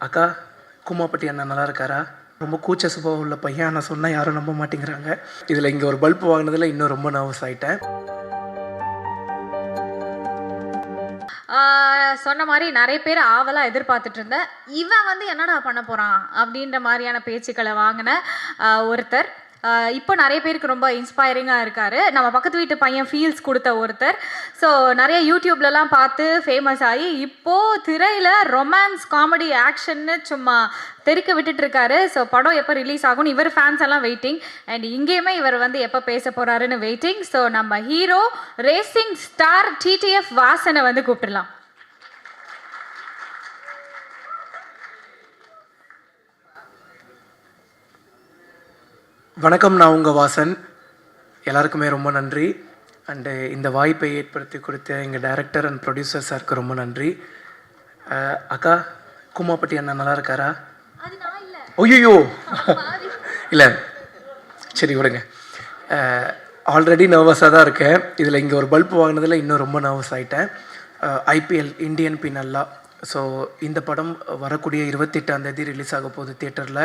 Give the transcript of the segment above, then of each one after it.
அக்கா கும்மாப்பட்டி அண்ணா நல்லா இருக்காரா? ரொம்ப கூச்ச சுபாவம் உள்ள பையன், நான் சொன்னால் யாரும் நம்ப மாட்டேங்கிறாங்க. இதில் இங்கே ஒரு பல்ப் வாங்கினதில் இன்னும் ரொம்ப நர்வஸ் ஆகிட்டேன். சொன்ன மாதிரி நிறைய பேர் ஆவலாக எதிர்பார்த்துட்டு இருந்தேன். இவன் வந்து என்னடா பண்ண போகிறான் அப்படின்ற மாதிரியான பேச்சுக்களை வாங்கின ஒருத்தர். இப்போ நிறைய பேருக்கு ரொம்ப இன்ஸ்பைரிங்காக இருக்கார். நம்ம பக்கத்து வீட்டு பையன் ஃபீல்ஸ் கொடுத்த ஒருத்தர். ஸோ நிறைய யூடியூப்லலாம் பார்த்து ஃபேமஸ் ஆகி இப்போது திரையில் ரொமான்ஸ் காமெடி ஆக்ஷன்னு சும்மா தெறிக்க விட்டுட்ருக்காரு. ஸோ படம் எப்போ ரிலீஸ் ஆகும்னு இவர் ஃபேன்ஸ் எல்லாம் வெயிட்டிங். அண்ட் இங்கேயுமே இவர் வந்து எப்போ பேச போகிறாருன்னு வெயிட்டிங். ஸோ நம்ம ஹீரோ ரேசிங் ஸ்டார் டிடிஎஃப் வாசனை வந்து கூப்பிடலாம். வணக்கம், நான் உங்கள் வாசன். எல்லாருக்குமே ரொம்ப நன்றி. அண்டு இந்த வாய்ப்பை ஏற்படுத்தி கொடுத்த எங்கள் டைரக்டர் அண்ட் ப்ரொடியூசர் சாருக்கு ரொம்ப நன்றி. அக்கா கும்மாப்பட்டி அண்ணா நல்லா இருக்காரா? ஐயோ இல்லை, சரி விடுங்க. ஆல்ரெடி நர்வஸாக தான் இருக்கேன். இதில் இங்கே ஒரு பல்ப் வாங்கினதில் இன்னும் ரொம்ப நர்வஸ் ஆகிட்டேன். IPL Indian பின்னல்லா. ஸோ இந்த படம் வரக்கூடிய 28ஆம் தேதி ரிலீஸ் ஆக போகுது தியேட்டரில்.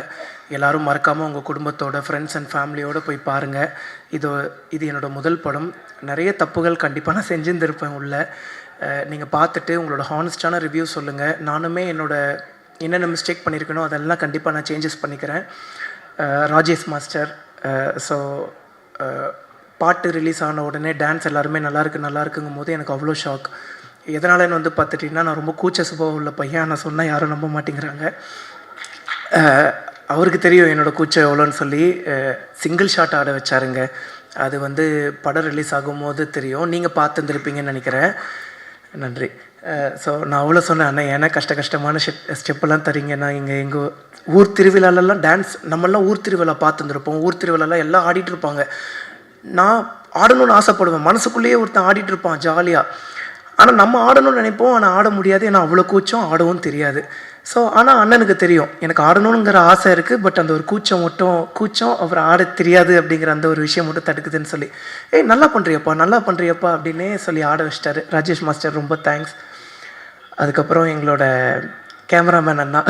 எல்லோரும் மறக்காமல் உங்கள் குடும்பத்தோட ஃப்ரெண்ட்ஸ் அண்ட் ஃபேமிலியோடு போய் பாருங்கள். இது என்னோடய முதல் படம். நிறைய தப்புகள் கண்டிப்பாக நான் செஞ்சுருந்துருப்பேன் உள்ள. நீங்கள் பார்த்துட்டு உங்களோட ஹானஸ்டான ரிவ்யூ சொல்லுங்கள். நானுமே என்னென்ன மிஸ்டேக் பண்ணியிருக்கணும் அதெல்லாம் கண்டிப்பாக நான் சேஞ்சஸ் பண்ணிக்கிறேன். ராஜேஷ் மாஸ்டர். ஸோ பாட்டு ரிலீஸ் ஆன உடனே டான்ஸ் எல்லாருமே நல்லாயிருக்குங்கும் போது எனக்கு அவ்வளோ ஷாக். எதனாலன்னு வந்து பார்த்துட்டிங்கன்னா, நான் ரொம்ப கூச்ச சுபாவம் உள்ள பையன், நான் சொன்னால் யாரும் நம்ப மாட்டேங்கிறாங்க. அவருக்கு தெரியும் என்னோடய கூச்சம் எவ்வளோன்னு சொல்லி சிங்கிள் ஷாட் ஆட வச்சாருங்க. அது வந்து படம் ரிலீஸ் ஆகும்போது தெரியும். நீங்கள் பார்த்துருந்துருப்பீங்கன்னு நினைக்கிறேன். நன்றி. ஸோ நான் அவ்வளோ சொன்னேன், அண்ணா ஏன்னா கஷ்டமான ஸ்டெப்பெல்லாம் தரீங்கன்னா, எங்கள் ஊர் திருவிழாலெல்லாம் டான்ஸ் நம்மளாம் ஊர் திருவிழா பார்த்துருந்துருப்போம். ஊர் திருவிழாலாம் எல்லாம் ஆடிட்டு இருப்பாங்க. நான் ஆடணும்னு ஆசைப்படுவேன். மனசுக்குள்ளேயே ஒருத்தன் ஆடிட்டு இருப்பான் ஜாலியாக. ஆனால் நம்ம ஆடணும்னு நினைப்போம், ஆனால் ஆட முடியாது. ஏன்னா அவ்வளோ கூச்சம், ஆடவும் தெரியாது. ஸோ ஆனால் அண்ணனுக்கு தெரியும் எனக்கு ஆடணுங்கிற ஆசை இருக்குது. பட் அந்த ஒரு கூச்சம் அவர் ஆட தெரியாது அப்படிங்கிற அந்த ஒரு விஷயம் மட்டும் தடுக்குதுன்னு சொல்லி, நல்லா பண்ணுறியப்பா அப்படின்னே சொல்லி ஆட வச்சிட்டாரு ராஜேஷ் மாஸ்டர். ரொம்ப தேங்க்ஸ். அதுக்கப்புறம் எங்களோட கேமராமேன் அண்ணா.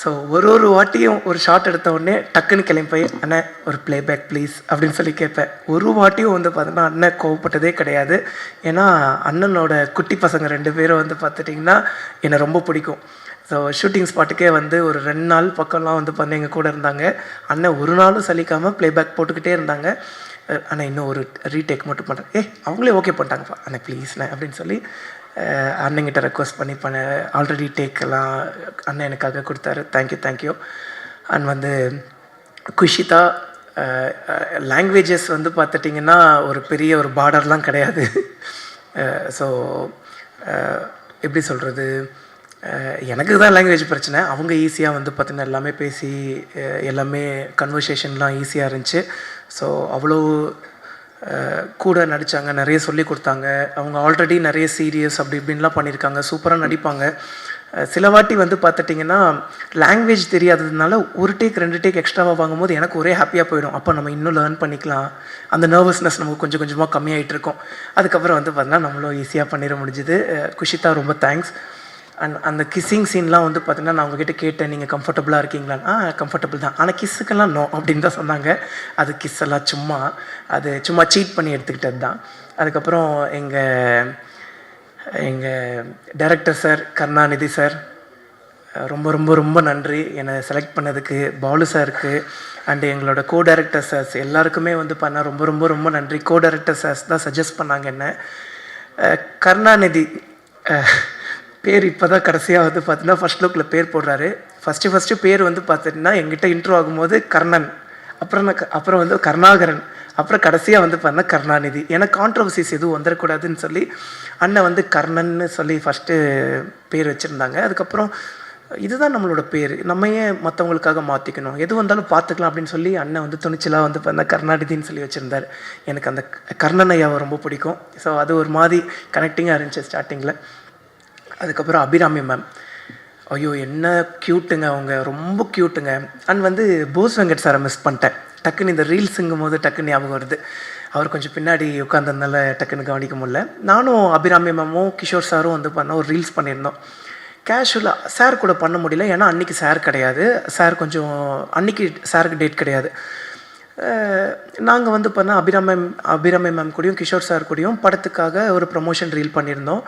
ஸோ ஒரு வாட்டியும் ஒரு ஷாட் எடுத்த உடனே டக்குன்னு கிளம்பி போய், அண்ணன் ஒரு ப்ளேபேக் ப்ளீஸ் அப்படின்னு சொல்லி கேட்பேன். ஒரு வாட்டியும் வந்து பார்த்தீங்கன்னா அண்ணன் கோவப்பட்டதே கிடையாது. ஏன்னா அண்ணனோட குட்டி பசங்க 2 பேரும் வந்து பார்த்துட்டிங்கன்னா என்னை ரொம்ப பிடிக்கும். ஸோ ஷூட்டிங் ஸ்பாட்டுக்கே வந்து ஒரு 2 நாள் பக்கம்லாம் வந்து பண்ணி எங்கள் கூட இருந்தாங்க. அண்ணன் ஒரு நாளும் சலிக்காமல் ப்ளேபேக் போட்டுக்கிட்டே இருந்தாங்க. அண்ணன் இன்னும் ஒரு ரீடேக் மட்டும் பண்ணுறேன். அவங்களே ஓகே பண்ணிட்டாங்கப்பா அண்ணன் ப்ளீஸ்ண்ணே அப்படின்னு சொல்லி அண்ணங்கிட்ட ரெக்வஸ்ட் பண்ணி ஆல்ரெடி டேக்கெல்லாம் அண்ணன் எனக்காக கொடுத்தாரு. தேங்க்யூ. அண்ட் வந்து குஷிதா. லாங்குவேஜஸ் வந்து பார்த்துட்டிங்கன்னா ஒரு பெரிய ஒரு பார்டர்லாம் கிடையாது. ஸோ எப்படி சொல்கிறது, எனக்கு தான் லாங்குவேஜ் பிரச்சனை. அவங்க ஈஸியாக வந்து பார்த்திங்கன்னா எல்லாமே பேசி எல்லாமே கன்வர்சேஷன்லாம் ஈஸியாக இருந்துச்சு. ஸோ அவ்வளோ கூட நடித்தாங்க, நிறைய சொல்லி கொடுத்தாங்க. அவங்க ஆல்ரெடி நிறைய சீரியஸ் அப்படி இப்படின்லாம் பண்ணியிருக்காங்க. சூப்பராக நடிப்பாங்க. சில வாட்டி வந்து பார்த்துட்டிங்கன்னா லாங்குவேஜ் தெரியாததுனால 1 டேக் 2 டேக் எக்ஸ்ட்ராவாக வாங்கும்போது எனக்கு ஒரே ஹாப்பியாக போயிடும். அப்போ நம்ம இன்னும் லேர்ன் பண்ணிக்கலாம். அந்த நர்வஸ்னஸ் நமக்கு கொஞ்சம் கொஞ்சமாக கம்மியாகிட்டு இருக்கும். அதுக்கப்புறம் வந்து பார்த்தீங்கன்னா நம்மளும் ஈஸியாக பண்ணிட முடிஞ்சுது. குஷிதா ரொம்ப தேங்க்ஸ். அண்ட் அந்த கிஸ்ஸிங் சீன்லாம் வந்து பார்த்திங்கன்னா நான் அவங்ககிட்ட கேட்டேன், நீங்கள் கம்ஃபர்டபுளாக இருக்கீங்களான்னு. கம்ஃபர்டபுள் தான், ஆனால் கிஸ்ஸுக்கெல்லாம் நோ அப்படின்னு தான் சொன்னாங்க. அது கிஸ் எல்லாம் சும்மா சீட் பண்ணி எடுத்துக்கிட்டது தான். அதுக்கப்புறம் எங்கள் டைரக்டர் சார் கருணாநிதி சார் ரொம்ப ரொம்ப ரொம்ப நன்றி என்னை செலக்ட் பண்ணதுக்கு. பாலு சாருக்கு அண்டு எங்களோட கோ டைரக்டர் சார்ஸ் எல்லாருக்குமே வந்து பண்ண ரொம்ப ரொம்ப ரொம்ப நன்றி. கோ டைரக்டர் சார்ஸ் தான் சஜஸ்ட் பண்ணாங்க என்ன. கருணாநிதி பேர் இப்போ தான் கடைசியாக வந்து பார்த்தீங்கன்னா ஃபஸ்ட் லுக்கில் பேர் போடுறாரு. ஃபஸ்ட்டு பேர் வந்து பார்த்துட்டிங்கன்னா எங்கிட்ட இன்ட்ரோ ஆகும்போது கர்ணன், அப்புறம் வந்து கருணாகரன், அப்புறம் கடைசியாக வந்து பார்த்தீங்கன்னா கருணாநிதி. ஏன்னா கான்ட்ரவர்சிஸ் எதுவும் வந்துடக்கூடாதுன்னு சொல்லி அண்ணன் வந்து கர்ணன்னு சொல்லி ஃபஸ்ட்டு பேர் வச்சுருந்தாங்க. அதுக்கப்புறம் இதுதான் நம்மளோட பேர், நம்ம ஏன் மற்றவங்களுக்காக மாற்றிக்கணும், எது வந்தாலும் பார்த்துக்கலாம் அப்படின்னு சொல்லி அண்ணன் வந்து துணிச்சலாக வந்து பார்த்தீங்கன்னா கருணாநிதின்னு சொல்லி வச்சுருந்தார். எனக்கு அந்த கர்ணன் ஐயாவை ரொம்ப பிடிக்கும். ஸோ அது ஒரு மாதிரி கனெக்டிங்காக இருந்துச்சு ஸ்டார்டிங்கில். அதுக்கப்புறம் அபிராமி மேம், ஐயோ என்ன க்யூட்டுங்க, அவங்க ரொம்ப க்யூட்டுங்க. அண்ட் வந்து போஸ் வெங்கட் சாரை மிஸ் பண்ணிட்டேன். டக்குன்னு இந்த ரீல்ஸுங்கும் போது டக்குன்னு ஞாபகம் வருது. அவர் கொஞ்சம் பின்னாடி உட்காந்ததுனால டக்குன்னு கவனிக்க முடியல. நானும் அபிராமி மேமும் கிஷோர் சாரும் வந்து ஒரு ரீல்ஸ் பண்ணியிருந்தோம். கேஷுவலாக சார் கூட பண்ண முடியல, ஏன்னா அன்றைக்கி சார் கிடையாது, சார் கொஞ்சம் அன்றைக்கி சாருக்கு டேட் கிடையாது. நாங்கள் வந்து பண்ண அபிராமி மேம் கூடயும் கிஷோர் சார் கூடயும் படத்துக்காக ஒரு ப்ரமோஷன் ரீல் பண்ணியிருந்தோம்.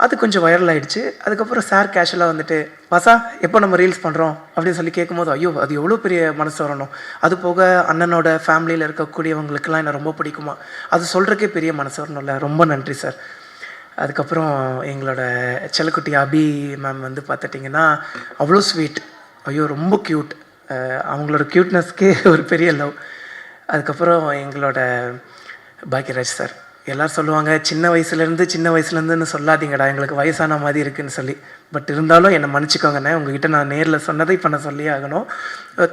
அது கொஞ்சம் வைரல் ஆகிடுச்சு. அதுக்கப்புறம் சார் கேஷுவலாக வந்துட்டு, வாசா எப்போ நம்ம ரீல்ஸ் பண்ணுறோம் அப்படின்னு சொல்லி கேட்கும்போது, ஐயோ அது எவ்வளோ பெரிய மனசு வரணும். அது போக அண்ணனோட ஃபேமிலியில் இருக்கக்கூடியவங்களுக்கெல்லாம் என்னை ரொம்ப பிடிக்குமா, அது சொல்கிறக்கே பெரிய மனசு வரணும்ல. ரொம்ப நன்றி சார். அதுக்கப்புறம் எங்களோட செல்லக்குட்டி அபி மேம் வந்து பார்த்துட்டிங்கன்னா அவ்வளோ ஸ்வீட், ஐயோ ரொம்ப க்யூட். அவங்களோட க்யூட்னஸ்க்கே ஒரு பெரிய லவ். அதுக்கப்புறம் எங்களோட பாக்யராஜ் சார், எல்லோரும் சொல்லுவாங்க சின்ன வயசுலேருந்துன்னு சொல்லாதீங்கடா, எங்களுக்கு வயசான மாதிரி இருக்குதுன்னு சொல்லி. பட் இருந்தாலும் என்னை மன்னிச்சிக்கோங்கண்ணே, உங்ககிட்ட நான் நேரில் சொன்னதை இப்போ நான் சொல்லியே ஆகணும்.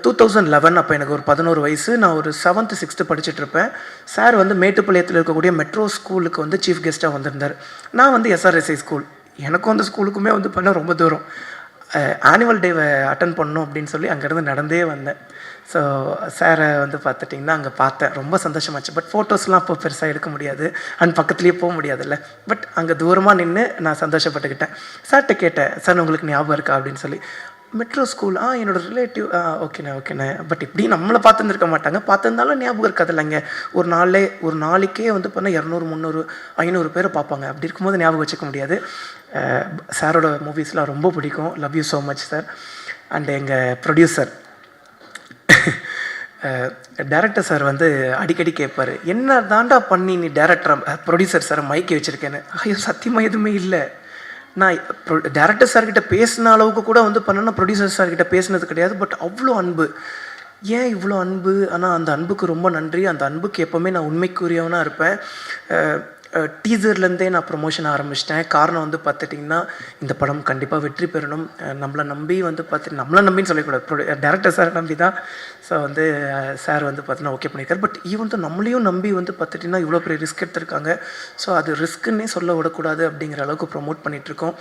2011 அப்போ எனக்கு ஒரு 11 வயசு, நான் ஒரு 7th 6th படிச்சுட்ருப்பேன். சார் வந்து மேட்டுப்பாளையத்தில் இருக்கக்கூடிய மெட்ரோ ஸ்கூலுக்கு வந்து சீஃப் கெஸ்ட்டாக வந்திருந்தார். நான் வந்து SRSI ஸ்கூல், எனக்கும் அந்த ஸ்கூலுக்குமே வந்து பண்ண ரொம்ப தூரம். ஆனுவல் டேவை அட்டன் பண்ணணும் அப்படின்னு சொல்லி அங்கேருந்து நடந்தே வந்தேன். ஸோ சாரை வந்து பார்த்துட்டிங்கன்னா அங்கே பார்த்தேன், ரொம்ப சந்தோஷமாச்சு. பட் ஃபோட்டோஸ்லாம் அப்போ பெருசாக எடுக்க முடியாது, அண்ட் பக்கத்துலேயே போக முடியாதுல்ல. பட் அங்கே தூரமாக நின்று நான் சந்தோஷப்பட்டுக்கிட்டேன். சார்கிட்ட கேட்டேன், சார் உங்களுக்கு ஞாபகம் இருக்கா அப்படின்னு சொல்லி. மெட்ரோ ஸ்கூல், என்னோடய ரிலேட்டிவ், ஓகேண்ணே. பட் இப்படி நம்மளை பார்த்துருந்துருக்க மாட்டாங்க, பார்த்துருந்தாலும் ஞாபகம் இருக்காது இல்லைங்க. ஒரு நாளைக்கே வந்து பண்ணால் 200 300 500 பேரை பார்ப்பாங்க. அப்படி இருக்கும்போது ஞாபகம் வச்சுக்க முடியாது. சாரோட மூவிஸ்லாம் ரொம்ப பிடிக்கும். Love you so much sir. And எங்கள் ப்ரொடியூசர் டேரக்டர் சார் வந்து அடிக்கடி கேட்பார், என்ன தாண்டா பண்ணி நீ ப்ரொடியூசர் சாரை மைக்கி வச்சுருக்கேன்னு. ஐயோ சத்தியமாக எதுவுமே இல்லை. நான் டேரக்டர் சார்கிட்ட பேசின அளவுக்கு கூட வந்து பண்ணேன்னா ப்ரொடியூசர் சார்கிட்ட பேசினது கிடையாது. பட் அவ்வளோ அன்பு, ஏன் இவ்வளோ அன்பு? ஆனால் அந்த அன்புக்கு ரொம்ப நன்றி. அந்த அன்புக்கு எப்போவுமே நான் உண்மைக்குரியவனாக இருப்பேன். டீசர்லேருந்தே நான் ப்ரொமோஷன் ஆரம்பிச்சிட்டேன். காரணம் வந்து பார்த்துட்டிங்கன்னா இந்த படம் கண்டிப்பாக வெற்றி பெறணும், நம்மளை நம்பின்னு சொல்லக்கூடாது, டேரக்டர் சார் நம்பி தான். ஸோ வந்து சார் வந்து பார்த்தீங்கன்னா ஓகே பண்ணியிருக்காரு. பட் ஈவன் தான் நம்மளையும் நம்பி வந்து பார்த்துட்டிங்கன்னா இவ்வளோ பெரிய ரிஸ்க் எடுத்திருக்காங்க. ஸோ அது ரிஸ்க்குன்னே சொல்ல விடக்கூடாது அப்படிங்கிற அளவுக்கு ப்ரொமோட் பண்ணிகிட்ருக்கோம்.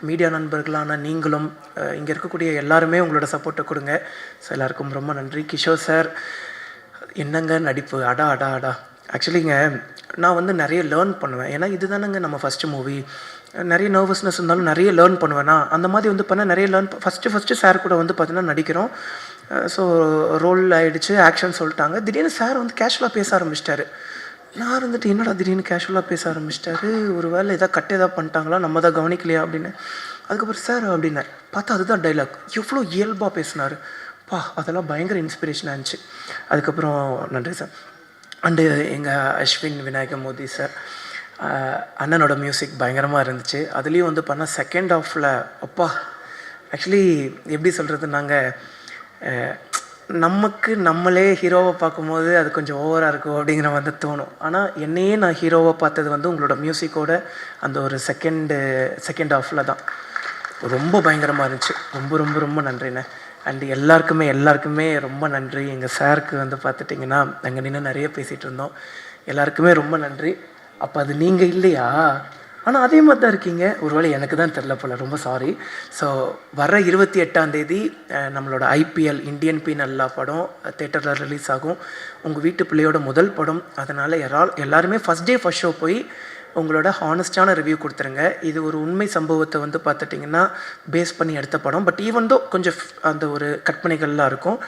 மீடியா நண்பர்களான நீங்களும் இங்கே இருக்கக்கூடிய எல்லாருமே உங்களோட சப்போர்ட்டை கொடுங்க. ஸோ எல்லாருக்கும் ரொம்ப நன்றி. கிஷோர் சார் என்னங்க நடிப்பு, அடா. ஆக்சுவலிங்க நான் வந்து நிறைய லேர்ன் பண்ணுவேன், ஏன்னா இது தானேங்க நம்ம ஃபஸ்ட்டு மூவி. நிறைய நர்வஸ்னஸ் இருந்தாலும் நிறைய லேர்ன் பண்ணுவேன்னா, அந்த மாதிரி வந்து பண்ணால் நிறைய ஃபஸ்ட்டு சார் கூட வந்து பார்த்தீங்கன்னா நடிக்கிறோம். ஸோ ரோல் ஆகிடுச்சு, ஆக்ஷன் சொல்லிட்டாங்க. திடீர்னு சார் வந்து கேஷுவலாக பேச ஆரம்பிச்சிட்டாரு. நான் இருந்துட்டு என்னடா திடீர்னு கேஷுவலாக பேச ஆரம்பிச்சிட்டாரு, ஒரு வேளை எதாவது பண்ணிட்டாங்களா, நம்ம தான் கவனிக்கலையா அப்படின்னு. அதுக்கப்புறம் சார் அப்படின்னு பார்த்தா அதுதான் டைலாக், எவ்வளோ இயல்பாக பேசினார். அதெல்லாம் பயங்கர இன்ஸ்பிரேஷனாக இருந்துச்சு. அதுக்கப்புறம் நன்றி சார். அண்டு எங்கள் அஸ்வின் விநாயகமூர்த்தி சார், அண்ணனோட மியூசிக் பயங்கரமாக இருந்துச்சு. அதுலேயும் வந்து பண்ணால் செகண்ட் ஹாஃபில் ஆக்சுவலி எப்படி சொல்கிறது, நாங்கள் நமக்கு நம்மளே ஹீரோவை பார்க்கும்போது அது கொஞ்சம் ஓவராக இருக்கும் அப்படிங்கிற மாதிரி தோணும். ஆனால் என்னையே நான் ஹீரோவை பார்த்தது வந்து உங்களோட மியூசிக்கோட அந்த ஒரு செகண்ட் ஹாஃபில் தான். ரொம்ப பயங்கரமாக இருந்துச்சு. ரொம்ப ரொம்ப ரொம்ப நன்றிண்ணே. அண்டு எல்லாருக்குமே ரொம்ப நன்றி. எங்கள் சாருக்கு வந்து பார்த்துட்டிங்கன்னா நாங்கள் நின்று நிறைய பேசிகிட்டு இருந்தோம். எல்லாருக்குமே ரொம்ப நன்றி. அப்போ அது நீங்கள் இல்லையா? ஆனால் அதே மாதிரி தான் இருக்கீங்க. ஒருவேளை எனக்கு தான் தெரில போல், ரொம்ப சாரி. ஸோ வர 28ஆம் தேதி நம்மளோட IPL இந்தியன் பீனல் லா படம் தேட்டரில் ரிலீஸ் ஆகும். உங்கள் வீட்டு பிள்ளையோட முதல் படம். அதனால் எல்லாருமே ஃபஸ்ட் டே ஃபஸ்ட் ஷோ போய் உங்களோட ஹானஸ்டான ரிவ்யூ கொடுத்துருங்க. இது ஒரு உண்மை சம்பவத்தை வந்து பார்த்துட்டிங்கன்னா பேஸ் பண்ணி எடுத்த படம். பட் ஈவன் தோ கொஞ்சம் அந்த ஒரு கற்பனைகள்லாம் இருக்கும்.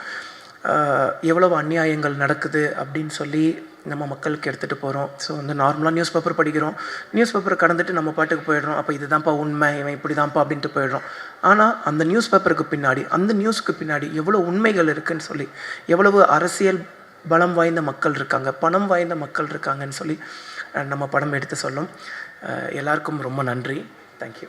எவ்வளவு அநியாயங்கள் நடக்குது அப்படின்னு சொல்லி நம்ம மக்களுக்கு எடுத்துகிட்டு போகிறோம். ஸோ வந்து நார்மலாக நியூஸ் பேப்பர் படிக்கிறோம், நியூஸ் பேப்பரை கடந்துட்டு நம்ம பாட்டுக்கு போயிடுறோம். அப்போ இதுதான்ப்பா உண்மை, இவன் இப்படி தான்ப்பா அப்படின்ட்டு போயிடுறோம். ஆனால் அந்த நியூஸ் பேப்பருக்கு பின்னாடி, அந்த நியூஸுக்கு பின்னாடி எவ்வளோ உண்மைகள் இருக்குதுன்னு சொல்லி, எவ்வளவு அரசியல் பலம் வாய்ந்த மக்கள் இருக்காங்க, பணம் வாய்ந்த மக்கள் இருக்காங்கன்னு சொல்லி நம்ம படம் எடுத்து சொல்லும். எல்லாருக்கும் ரொம்ப நன்றி. தேங்க்யூ.